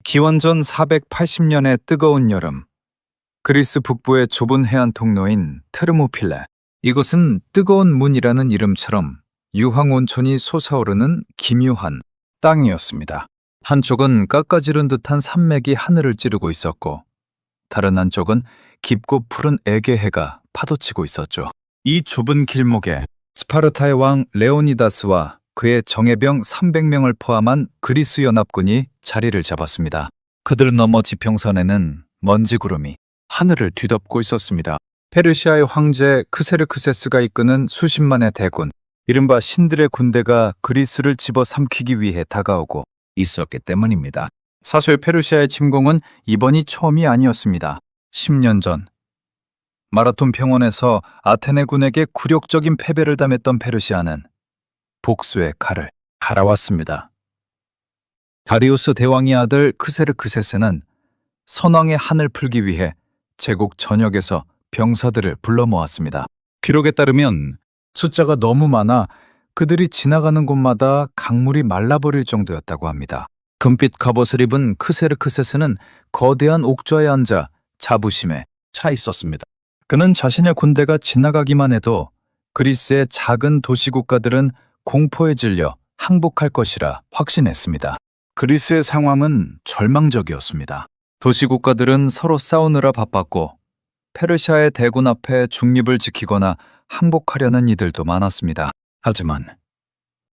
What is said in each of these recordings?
기원전 480년의 뜨거운 여름, 그리스 북부의 좁은 해안 통로인 테르모필레. 이곳은 뜨거운 문이라는 이름처럼 유황 온천이 솟아오르는 기묘한 땅이었습니다. 한쪽은 깎아지른 듯한 산맥이 하늘을 찌르고 있었고, 다른 한쪽은 깊고 푸른 에게해가 파도치고 있었죠. 이 좁은 길목에 스파르타의 왕 레오니다스와 그의 정예병 300명을 포함한 그리스 연합군이 자리를 잡았습니다. 그들 너머 지평선에는 먼지 구름이 하늘을 뒤덮고 있었습니다. 페르시아의 황제 크세르크세스가 이끄는 수십만의 대군, 이른바 신들의 군대가 그리스를 집어삼키기 위해 다가오고 있었기 때문입니다. 사실 페르시아의 침공은 이번이 처음이 아니었습니다. 10년 전 마라톤 평원에서 아테네군에게 굴욕적인 패배를 당했던 페르시아는 복수의 칼을 갈아왔습니다. 다리우스 대왕의 아들 크세르크세스는 선왕의 한을 풀기 위해 제국 전역에서 병사들을 불러 모았습니다. 기록에 따르면 숫자가 너무 많아 그들이 지나가는 곳마다 강물이 말라버릴 정도였다고 합니다. 금빛 갑옷을 입은 크세르크세스는 거대한 옥좌에 앉아 자부심에 차 있었습니다. 그는 자신의 군대가 지나가기만 해도 그리스의 작은 도시 국가들은 공포에 질려 항복할 것이라 확신했습니다. 그리스의 상황은 절망적이었습니다. 도시 국가들은 서로 싸우느라 바빴고, 페르시아의 대군 앞에 중립을 지키거나 항복하려는 이들도 많았습니다. 하지만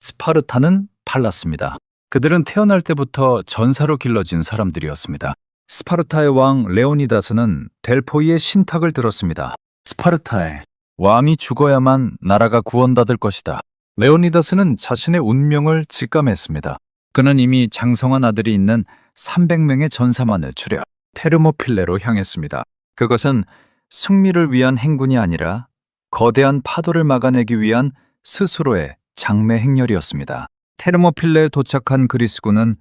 스파르타는 달랐습니다. 그들은 태어날 때부터 전사로 길러진 사람들이었습니다. 스파르타의 왕 레오니다스는 델포이의 신탁을 들었습니다. 스파르타의 왕이 죽어야만 나라가 구원받을 것이다. 레오니다스는 자신의 운명을 직감했습니다. 그는 이미 장성한 아들이 있는 300명의 전사만을 추려 테르모필레로 향했습니다. 그것은 승리를 위한 행군이 아니라 거대한 파도를 막아내기 위한 스스로의 장래 행렬이었습니다. 테르모필레에 도착한 그리스군은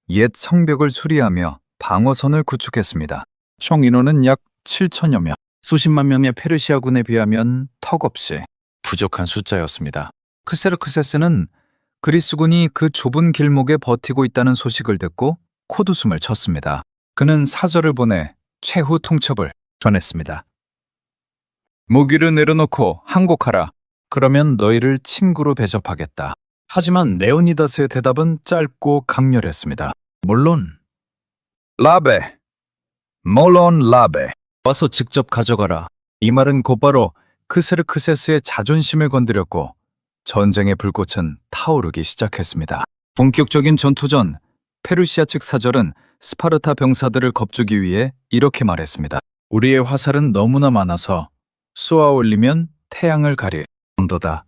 옛 성벽을 수리하며 방어선을 구축했습니다. 총 인원은 약 7천여 명. 수십만 명의 페르시아군에 비하면 턱없이 부족한 숫자였습니다. 크세르크세스는 그리스군이 그 좁은 길목에 버티고 있다는 소식을 듣고 콧웃음을 쳤습니다. 그는 사절을 보내 최후 통첩을 전했습니다. 무기를 내려놓고 항복하라. 그러면 너희를 친구로 배접하겠다. 하지만 레오니다스의 대답은 짧고 강렬했습니다. 물론 라베, 와서 직접 가져가라. 이 말은 곧바로 크세르크세스의 자존심을 건드렸고 전쟁의 불꽃은 타오르기 시작했습니다. 본격적인 전투 전 페르시아 측 사절은 스파르타 병사들을 겁주기 위해 이렇게 말했습니다. 우리의 화살은 너무나 많아서 쏘아 올리면 태양을 가릴 정도다.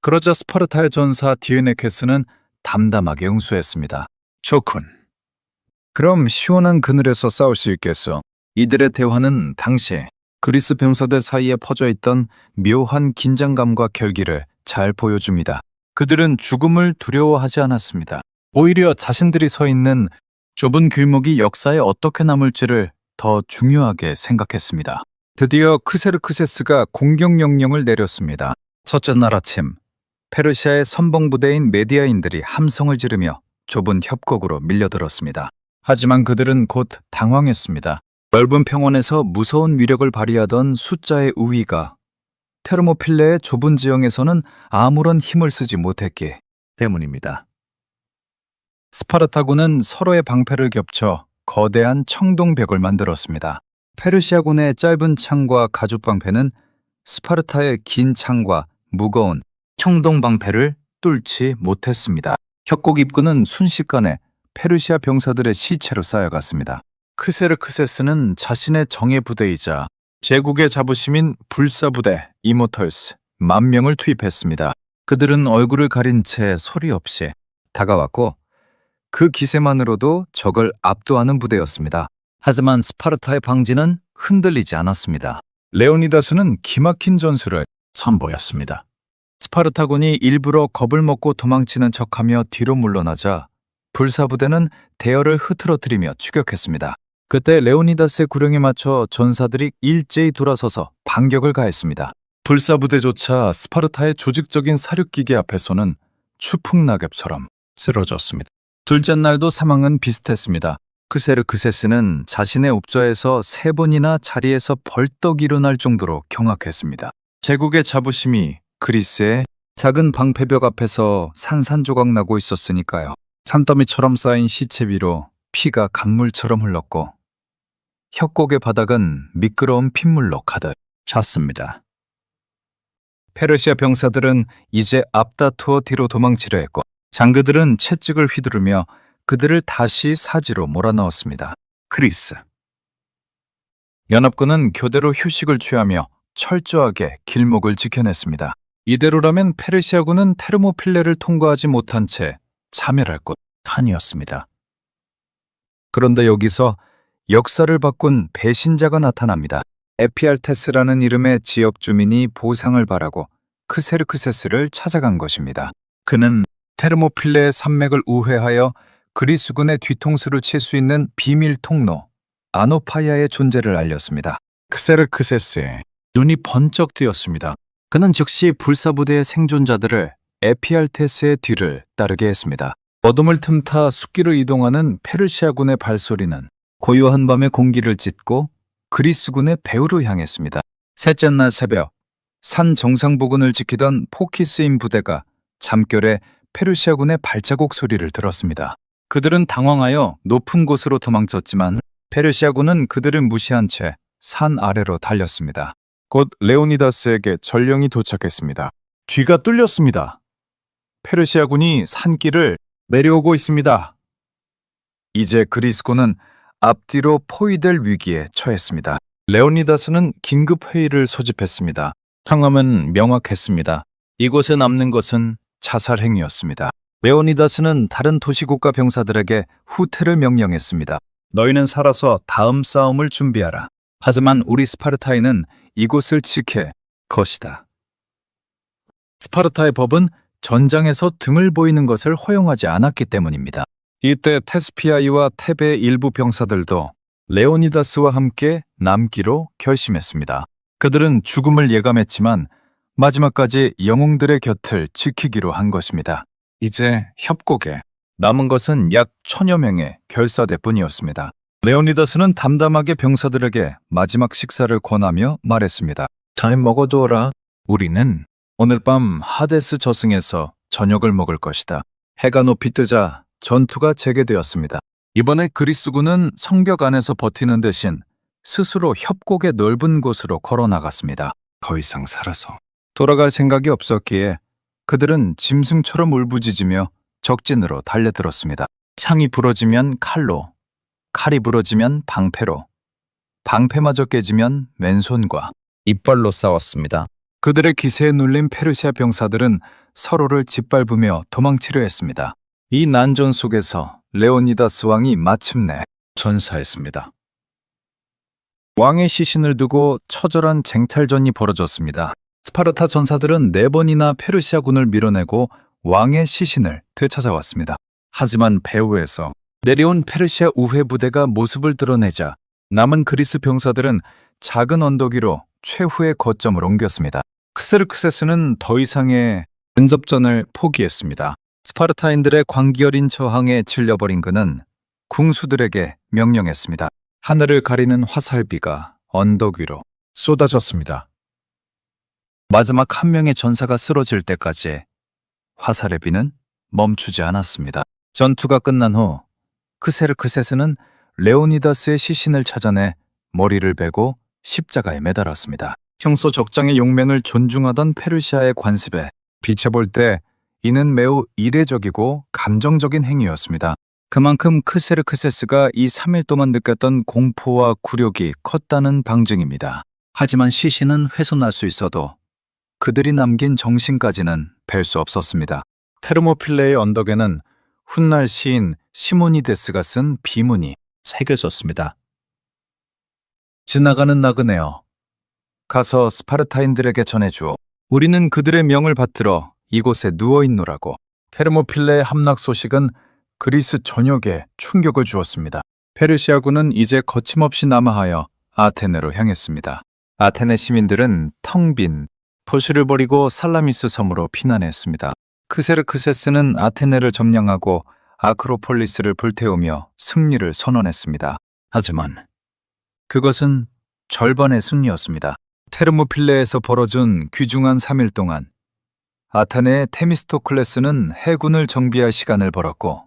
그러자 스파르타의 전사 디오네케스는 담담하게 응수했습니다. 좋군. 그럼 시원한 그늘에서 싸울 수 있겠어. 이들의 대화는 당시 그리스 병사들 사이에 퍼져있던 묘한 긴장감과 결기를 잘 보여줍니다. 그들은 죽음을 두려워하지 않았습니다. 오히려 자신들이 서 있는 좁은 길목이 역사에 어떻게 남을지를 더 중요하게 생각했습니다. 드디어 크세르크세스가 공격 명령을 내렸습니다. 첫째 날 아침, 페르시아의 선봉부대인 메디아인들이 함성을 지르며 좁은 협곡으로 밀려들었습니다. 하지만 그들은 곧 당황했습니다. 넓은 평원에서 무서운 위력을 발휘하던 숫자의 우위가 테르모필레의 좁은 지형에서는 아무런 힘을 쓰지 못했기 때문입니다. 스파르타군은 서로의 방패를 겹쳐 거대한 청동벽을 만들었습니다. 페르시아군의 짧은 창과 가죽방패는 스파르타의 긴 창과 무거운 청동방패를 뚫지 못했습니다. 협곡 입구는 순식간에 페르시아 병사들의 시체로 쌓여갔습니다. 크세르크세스는 자신의 정예 부대이자 제국의 자부심인 불사부대 이모털스 10,000명을 투입했습니다. 그들은 얼굴을 가린 채 소리 없이 다가왔고 그 기세만으로도 적을 압도하는 부대였습니다. 하지만 스파르타의 방지는 흔들리지 않았습니다. 레오니다스는 기막힌 전술을 선보였습니다. 스파르타군이 일부러 겁을 먹고 도망치는 척하며 뒤로 물러나자 불사부대는 대열을 흐트러뜨리며 추격했습니다. 그때 레오니다스의 구령에 맞춰 전사들이 일제히 돌아서서 반격을 가했습니다. 불사부대조차 스파르타의 조직적인 사륙기계 앞에서는 추풍낙엽처럼 쓰러졌습니다. 둘째 날도 상황은 비슷했습니다. 크세르크세스는 자신의 옵저에서 3번이나 자리에서 벌떡 일어날 정도로 경악했습니다. 제국의 자부심이 그리스의 작은 방패벽 앞에서 산산조각 나고 있었으니까요. 산더미처럼 쌓인 시체 위로 피가 강물처럼 흘렀고 협곡의 바닥은 미끄러운 핏물로 가득 찼습니다. 페르시아 병사들은 이제 앞다투어 뒤로 도망치려 했고 장교들은 채찍을 휘두르며 그들을 다시 사지로 몰아넣었습니다. 그리스. 연합군은 교대로 휴식을 취하며 철저하게 길목을 지켜냈습니다. 이대로라면 페르시아군은 테르모필레를 통과하지 못한 채 자멸할 것 아니었습니다. 그런데 여기서 역사를 바꾼 배신자가 나타납니다. 에피알테스라는 이름의 지역 주민이 보상을 바라고 크세르크세스를 찾아간 것입니다. 그는 테르모필레의 산맥을 우회하여 그리스군의 뒤통수를 칠 수 있는 비밀 통로 아노파야의 존재를 알렸습니다. 크세르크세스의 눈이 번쩍 뜨였습니다. 그는 즉시 불사부대의 생존자들을 에피알테스의 뒤를 따르게 했습니다. 어둠을 틈타 숲길을 이동하는 페르시아군의 발소리는 고요한 밤의 공기를 찢고 그리스군의 배후로 향했습니다. 셋째 날 새벽, 산 정상 부근을 지키던 포키스인 부대가 잠결에 페르시아군의 발자국 소리를 들었습니다. 그들은 당황하여 높은 곳으로 도망쳤지만 페르시아군은 그들을 무시한 채 산 아래로 달렸습니다. 곧 레오니다스에게 전령이 도착했습니다. 뒤가 뚫렸습니다. 페르시아군이 산길을 내려오고 있습니다. 이제 그리스군은 앞뒤로 포위될 위기에 처했습니다. 레오니다스는 긴급 회의를 소집했습니다. 상황은 명확했습니다. 이곳에 남는 것은 자살 행위였습니다. 레오니다스는 다른 도시국가 병사들에게 후퇴를 명령했습니다. 너희는 살아서 다음 싸움을 준비하라. 하지만 우리 스파르타인은 이곳을 지킬 것이다. 스파르타의 법은 전장에서 등을 보이는 것을 허용하지 않았기 때문입니다. 이때 테스피아이와 테베의 일부 병사들도 레오니다스와 함께 남기로 결심했습니다. 그들은 죽음을 예감했지만 마지막까지 영웅들의 곁을 지키기로 한 것입니다. 이제 협곡에 남은 것은 약 1000여 명의 결사대뿐이었습니다. 레오니다스는 담담하게 병사들에게 마지막 식사를 권하며 말했습니다. 잘 먹어두어라. 우리는 오늘 밤 하데스 저승에서 저녁을 먹을 것이다. 해가 높이 뜨자 전투가 재개되었습니다. 이번에 그리스군은 성벽 안에서 버티는 대신 스스로 협곡의 넓은 곳으로 걸어 나갔습니다. 더 이상 살아서 돌아갈 생각이 없었기에 그들은 짐승처럼 울부짖으며 적진으로 달려들었습니다. 창이 부러지면 칼로, 칼이 부러지면 방패로, 방패마저 깨지면 맨손과 이빨로 싸웠습니다. 그들의 기세에 눌린 페르시아 병사들은 서로를 짓밟으며 도망치려 했습니다. 이 난전 속에서 레오니다스 왕이 마침내 전사했습니다. 왕의 시신을 두고 처절한 쟁탈전이 벌어졌습니다. 스파르타 전사들은 4번이나 페르시아군을 밀어내고 왕의 시신을 되찾아왔습니다. 하지만 배후에서 내려온 페르시아 우회 부대가 모습을 드러내자 남은 그리스 병사들은 작은 언덕 위로 최후의 거점을 옮겼습니다. 크세르크세스는 더 이상의 근접전을 포기했습니다. 스파르타인들의 광기어린 저항에 질려버린 그는 궁수들에게 명령했습니다. 하늘을 가리는 화살비가 언덕 위로 쏟아졌습니다. 마지막 한 명의 전사가 쓰러질 때까지 화살의 비는 멈추지 않았습니다. 전투가 끝난 후 크세르크세스는 레오니다스의 시신을 찾아내 머리를 베고 십자가에 매달았습니다. 평소 적장의 용맹을 존중하던 페르시아의 관습에 비춰볼 때 이는 매우 이례적이고 감정적인 행위였습니다. 그만큼 크세르크세스가 이 3일 동안 느꼈던 공포와 굴욕이 컸다는 방증입니다. 하지만 시신은 훼손할 수 있어도 그들이 남긴 정신까지는 뵐 수 없었습니다. 테르모필레의 언덕에는 훗날 시인 시모니데스가 쓴 비문이 새겨졌습니다. 지나가는 나그네여, 가서 스파르타인들에게 전해주오. 우리는 그들의 명을 받들어 이곳에 누워있노라고. 테르모필레의 함락 소식은 그리스 전역에 충격을 주었습니다. 페르시아군은 이제 거침없이 남하하여 아테네로 향했습니다. 아테네 시민들은 텅 빈 포슈를 버리고 살라미스 섬으로 피난했습니다. 크세르크세스는 아테네를 점령하고 아크로폴리스를 불태우며 승리를 선언했습니다. 하지만 그것은 절반의 승리였습니다. 테르모필레에서 벌어진 귀중한 3일 동안 아테네의 테미스토클레스는 해군을 정비할 시간을 벌었고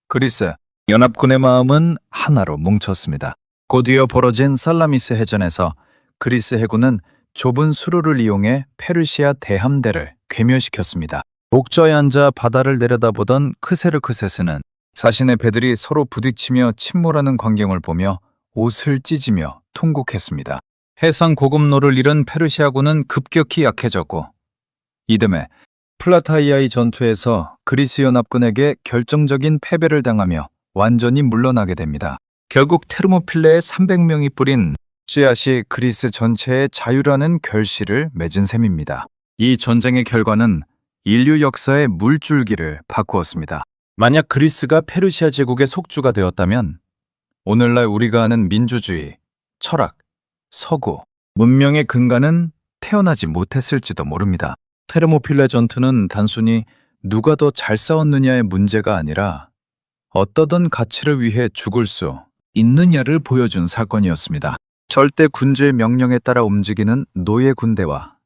그리스 연합군의 마음은 하나로 뭉쳤습니다. 곧이어 벌어진 살라미스 해전에서 그리스 해군은 좁은 수로를 이용해 페르시아 대함대를 괴멸시켰습니다. 목저에 앉아 바다를 내려다보던 크세르크세스는 자신의 배들이 서로 부딪히며 침몰하는 광경을 보며 옷을 찢으며 통곡했습니다. 해상 고급로를 잃은 페르시아군은 급격히 약해졌고 이듬해 플라타이아의 전투에서 그리스 연합군에게 결정적인 패배를 당하며 완전히 물러나게 됩니다. 결국 테르모필레의 300명이 뿌린 씨앗이 그리스 전체의 자유라는 결실을 맺은 셈입니다. 이 전쟁의 결과는 인류 역사의 물줄기를 바꾸었습니다. 만약 그리스가 페르시아 제국의 속주가 되었다면 오늘날 우리가 아는 민주주의, 철학, 서구, 문명의 근간은 태어나지 못했을지도 모릅니다. 테르모필레 전투는 단순히 누가 더 잘 싸웠느냐의 문제가 아니라 어떠던 가치를 위해 죽을 수 있느냐를 보여준 사건이었습니다. 절대 군주의 명령에 따라 움직이는 노예 군대와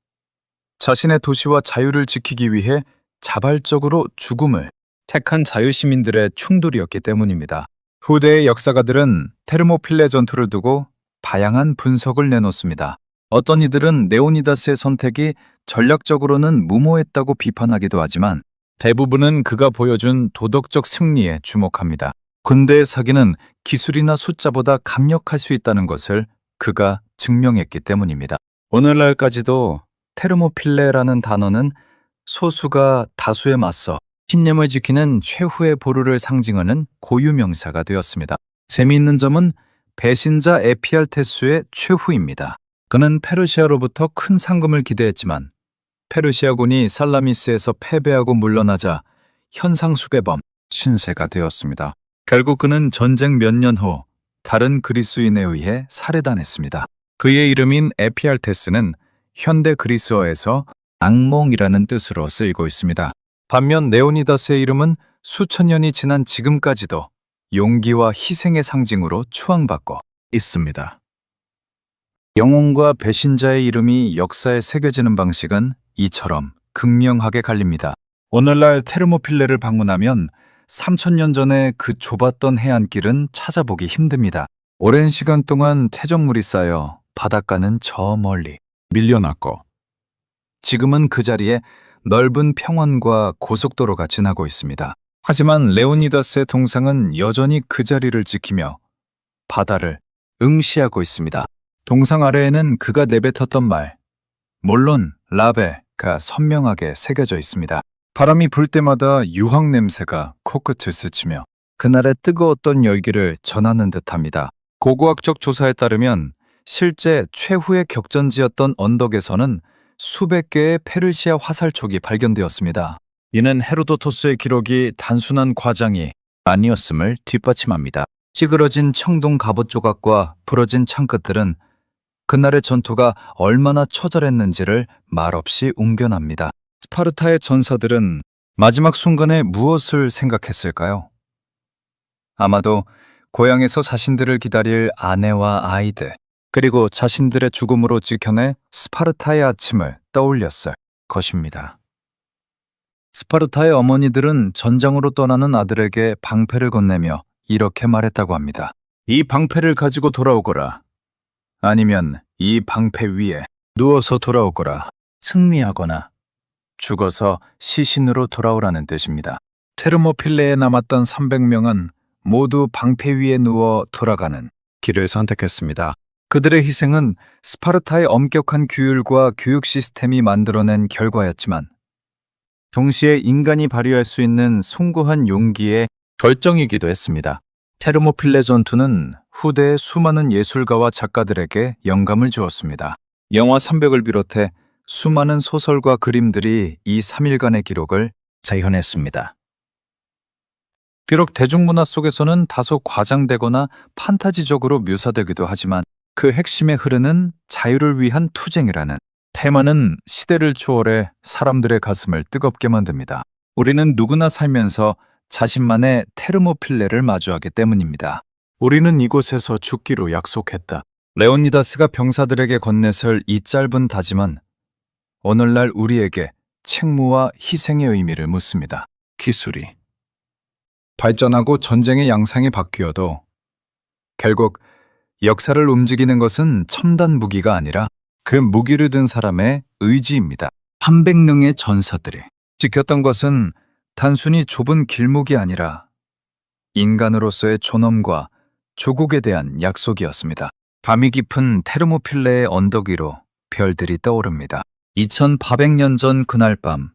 자신의 도시와 자유를 지키기 위해 자발적으로 죽음을 택한 자유시민들의 충돌이었기 때문입니다. 후대의 역사가들은 테르모필레 전투를 두고 다양한 분석을 내놓습니다. 어떤 이들은 레오니다스의 선택이 전략적으로는 무모했다고 비판하기도 하지만 대부분은 그가 보여준 도덕적 승리에 주목합니다. 군대의 사기는 기술이나 숫자보다 강력할 수 있다는 것을 그가 증명했기 때문입니다. 오늘날까지도 테르모필레라는 단어는 소수가 다수에 맞서 신념을 지키는 최후의 보루를 상징하는 고유명사가 되었습니다. 재미있는 점은 배신자 에피알테스의 최후입니다. 그는 페르시아로부터 큰 상금을 기대했지만 페르시아군이 살라미스에서 패배하고 물러나자 현상수배범 신세가 되었습니다. 결국 그는 전쟁 몇 년 후 다른 그리스인에 의해 살해당했습니다. 그의 이름인 에피알테스는 현대 그리스어에서 악몽이라는 뜻으로 쓰이고 있습니다. 반면 레오니다스의 이름은 수천 년이 지난 지금까지도 용기와 희생의 상징으로 추앙받고 있습니다. 영웅과 배신자의 이름이 역사에 새겨지는 방식은 이처럼 극명하게 갈립니다. 오늘날 테르모필레를 방문하면 3000년 전의 그 좁았던 해안길은 찾아보기 힘듭니다. 오랜 시간 동안 퇴적물이 쌓여 바닷가는 저 멀리 밀려났고 지금은 그 자리에 넓은 평원과 고속도로가 지나고 있습니다. 하지만 레오니다스의 동상은 여전히 그 자리를 지키며 바다를 응시하고 있습니다. 동상 아래에는 그가 내뱉었던 말, 물론 라베가 선명하게 새겨져 있습니다. 바람이 불 때마다 유황 냄새가 코끝을 스치며 그날의 뜨거웠던 열기를 전하는 듯합니다. 고고학적 조사에 따르면 실제 최후의 격전지였던 언덕에서는 수백 개의 페르시아 화살촉이 발견되었습니다. 이는 헤로도토스의 기록이 단순한 과장이 아니었음을 뒷받침합니다. 찌그러진 청동 갑옷 조각과 부러진 창끝들은 그날의 전투가 얼마나 처절했는지를 말없이 웅변합니다. 스파르타의 전사들은 마지막 순간에 무엇을 생각했을까요? 아마도 고향에서 자신들을 기다릴 아내와 아이들, 그리고 자신들의 죽음으로 지켜낼 스파르타의 아침을 떠올렸을 것입니다. 스파르타의 어머니들은 전장으로 떠나는 아들에게 방패를 건네며 이렇게 말했다고 합니다. 이 방패를 가지고 돌아오거라. 아니면 이 방패 위에 누워서 돌아오거라. 승리하거나 죽어서 시신으로 돌아오라는 뜻입니다. 테르모필레에 남았던 300명은 모두 방패 위에 누워 돌아가는 길을 선택했습니다. 그들의 희생은 스파르타의 엄격한 규율과 교육 시스템이 만들어낸 결과였지만 동시에 인간이 발휘할 수 있는 숭고한 용기의 결정이기도 했습니다. 테르모필레 전투는 후대의 수많은 예술가와 작가들에게 영감을 주었습니다. 영화 300을 비롯해 수많은 소설과 그림들이 이 3일간의 기록을 재현했습니다. 비록 대중문화 속에서는 다소 과장되거나 판타지적으로 묘사되기도 하지만 그 핵심에 흐르는 자유를 위한 투쟁이라는 테마는 시대를 초월해 사람들의 가슴을 뜨겁게 만듭니다. 우리는 누구나 살면서 자신만의 테르모필레를 마주하기 때문입니다. 우리는 이곳에서 죽기로 약속했다. 레오니다스가 병사들에게 건네설 이 짧은 다짐은 오늘날 우리에게 책무와 희생의 의미를 묻습니다. 기술이 발전하고 전쟁의 양상이 바뀌어도 결국 역사를 움직이는 것은 첨단 무기가 아니라 그 무기를 든 사람의 의지입니다. 300명의 전사들이 지켰던 것은 단순히 좁은 길목이 아니라 인간으로서의 존엄과 조국에 대한 약속이었습니다. 밤이 깊은 테르모필레의 언덕 위로 별들이 떠오릅니다. 2800년 전 그날 밤,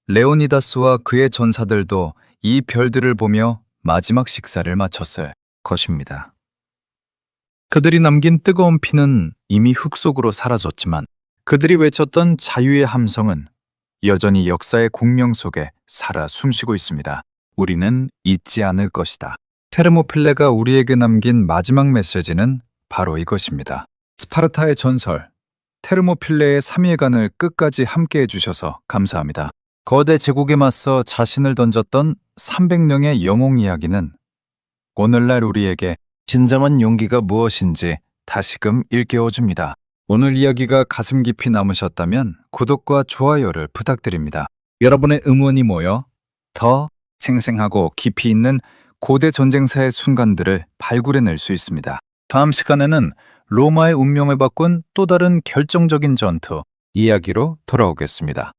레오니다스와 그의 전사들도 이 별들을 보며 마지막 식사를 마쳤을 것입니다. 그들이 남긴 뜨거운 피는 이미 흙 속으로 사라졌지만 그들이 외쳤던 자유의 함성은 여전히 역사의 공명 속에 살아 숨쉬고 있습니다. 우리는 잊지 않을 것이다. 테르모필레가 우리에게 남긴 마지막 메시지는 바로 이것입니다. 스파르타의 전설, 테르모필레의 3일간을 끝까지 함께해 주셔서 감사합니다. 거대 제국에 맞서 자신을 던졌던 300명의 영웅 이야기는 오늘날 우리에게 진정한 용기가 무엇인지 다시금 일깨워줍니다. 오늘 이야기가 가슴 깊이 남으셨다면 구독과 좋아요를 부탁드립니다. 여러분의 응원이 모여 더 생생하고 깊이 있는 고대 전쟁사의 순간들을 발굴해낼 수 있습니다. 다음 시간에는 로마의 운명을 바꾼 또 다른 결정적인 전투 이야기로 돌아오겠습니다.